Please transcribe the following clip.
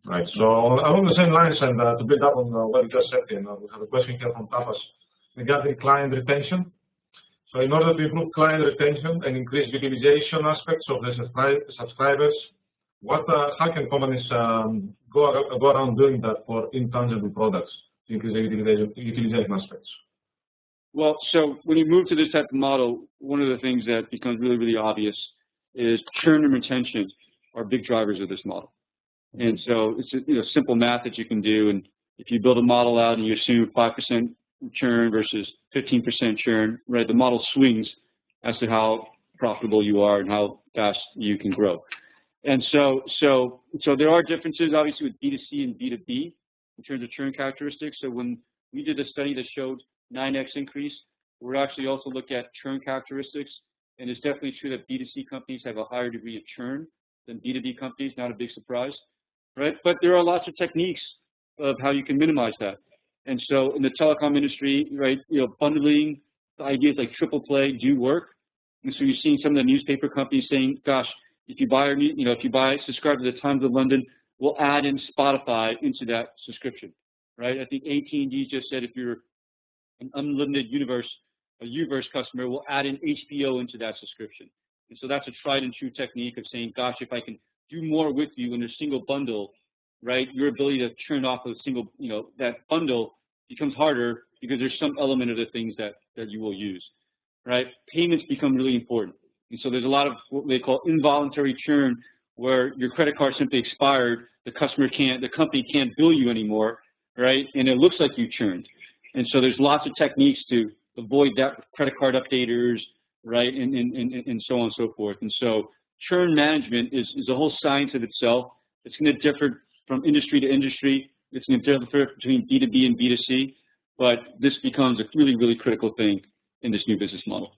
Right. So along the same lines, and to build up on what you just said, we have a question here from Tapas regarding client retention. So in order to improve client retention and increase utilization aspects of the subscribers, how can companies go around doing that for intangible products to increase the utilization aspects? Well, so when you move to this type of model, one of the things that becomes really, really obvious is churn and retention are big drivers of this model. And so it's simple math that you can do. And if you build a model out and you assume 5% churn versus 15% churn, right, the model swings as to how profitable you are and how fast you can grow. And so there are differences, obviously, with B2C and B2B in terms of churn characteristics. So when we did a study that showed 9x increase, we're actually also looked at churn characteristics. And it's definitely true that B2C companies have a higher degree of churn than B2B companies, not a big surprise, right? But there are lots of techniques of how you can minimize that. And so in the telecom industry, right, bundling, the ideas like triple play do work. And so you're seeing some of the newspaper companies saying, gosh, if you subscribe to the Times of London, we'll add in Spotify into that subscription, right? I think AT&T just said if you're an unlimited a Uverse customer, we'll add in HBO into that subscription. And so that's a tried and true technique of saying, gosh, if I can do more with you in a single bundle, right, your ability to churn off a single, that bundle becomes harder because there's some element of the things that you will use, right? Payments become really important. And so there's a lot of what they call involuntary churn, where your credit card simply expired, the company can't bill you anymore, right? And it looks like you churned. And so there's lots of techniques to avoid that, credit card updaters, right, and so on and so forth. And so churn management is a whole science of itself. It's going to differ from industry to industry. It's going to differ between B2B and B2C, but this becomes a really, really critical thing in this new business model.